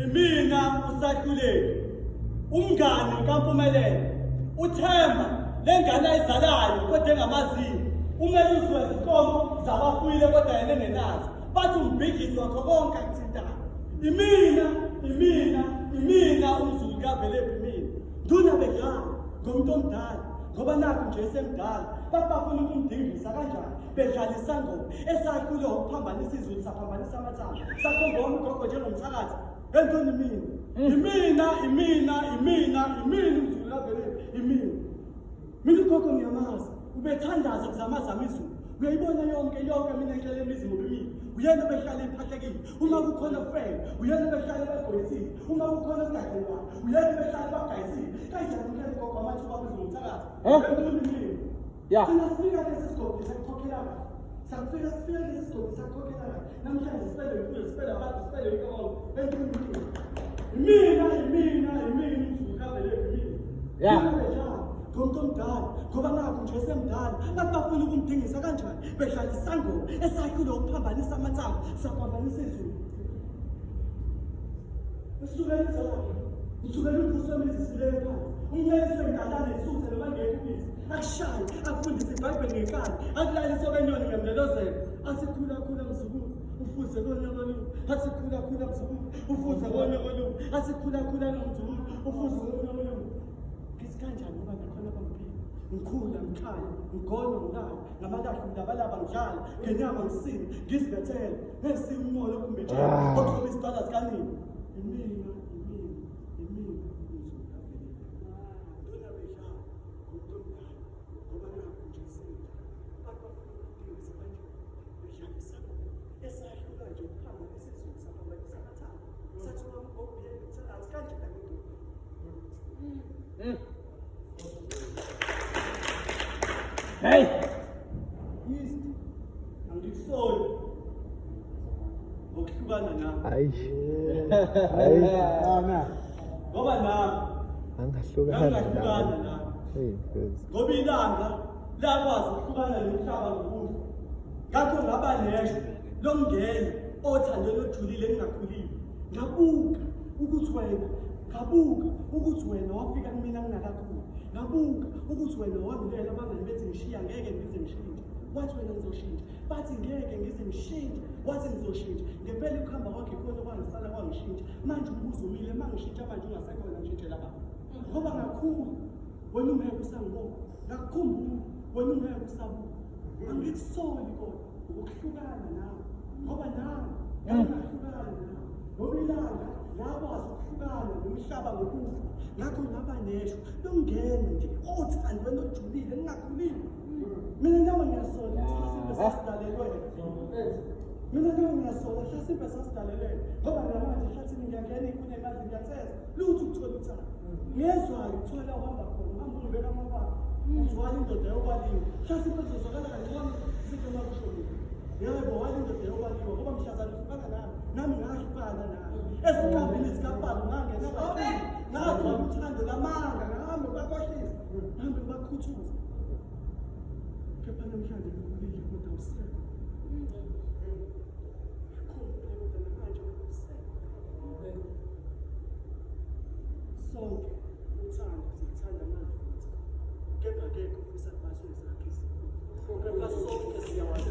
imina usakhuleki umngane kaMpumelelo uThemba lengane ayizalayo kodwa engamazinyo umelusi wezinkomo zabafuyile kodwa yena engenazo bathi umbhidlizi wakho konke akuthintayo imina umzulu kaVelephi mina nduna begala ngomuntu omdala ngoba nakho nje esemdala bafuna ukumdingisa kanjani bedlalisa ngoma esakhule ukuphambanisa izulu saphambanisa amathambo sakhomba umgogo njengomthakathi entoni imina umzulu kaVelephi mina ugogo ngiyamazi ubethandaza kuzamazama izulu uyayibona yonke mina ngicela imizi ngoba imini uyena behlala ephahlekile uma kukhona friend uyena behlala begoyisile uma kukhona ugadela uyena behlala bagayisile kanjani ke ugogo amathuba bezomthakathi yeah sinafika lesigodi sakukhokhela sifika lesigodi sakukhokhela namhlanje sipele abantu sipele inkomo entoni imina umzulu kaVelephi yeah ngomuntu omdala ngoba nakho nje esemdala bathi bafuna ukumdingisa kanjani bedlala isangoma esakhule ukuphambanisa amathambo saphambanisa izulu usukela umbuso wemizisile phansi umnyeliswe ngalane isuthe noma ngeke ubisi akushaye akufundise iBhayibheli ngenkani akulalise okwenyoni ngemlelozelo asikhula mzukulu ufuze konyokolu asikhula mzukulu ufuze konyokolu asikhula mzukulu ufuze konyokolu kanjani ngoba nakhona bamphila ngikhula ngikhaya ngigono ngilala ngamalahla ngilabalaba ngidlala ngenyama ngisini ngizibethele ngesimolo kumbe nje oqhoba isitala sikanini imina hey angikusoli ngokuhlukana nami ngoba nami angahlukana nami ngoba ilanga lakwazi ukuhlukana nomhlaba ngokufa ngakho ngaba nesho lomngene othandwe lojulile engakhulile ngabuka ukuthi wena wafika kumina ngingakakhuli ngabuka ukuthi wena wangilela abangani bethi ngishiya ngeke ngize ngishintshe wathi wena ngizoshintsha bathi ngeke ngize ngishintshe wathi ngizoshintsha ngempela ukuhamba kwakhe ikhona kwangisala kwangishintsha manje umbuzo umile mangishintsha manje ungasekhona ngishintshela baba ngoba ngakhulu wena ungeke usangibona ngakukhumbula wena ungeke usabuka angikusoli kodwa ukuhlukana nawe ngoba nawe ngahlukana nawe ngoba ilanga lakwazi ukuhlukana nomhlaba ngokufa ngakho ngaba nesho lomngene nje othandwe lojulile engakhulile mina nawe ngiyasola isikhathi sasidalelwe hlasimbe sasidalelwe ngoba namanje ehlathini ngiyangena inkuni emanzi ngiyatheza lutho ukuthola uthando ngiyezwayo ukuthola uhamba khona uhamba ubeka amabala uzwala indoda yokwaliwa hlasimbe zozwakala kancane izinto emakushonile yebo wali indoda yokwaliwa ngoba mhlazana ufana nami ngahlukana nawe ezinkambini zikababa ngangena ngagcwala uthando lamanga ngahambe bakhohlisa ngahambe bakhuthuza kepha namhlanje ngikhulile kodwa usekho sonke uthando sithanda manje kepha ngeke ufisa kubaswe zakhe kepha sonke siyawazi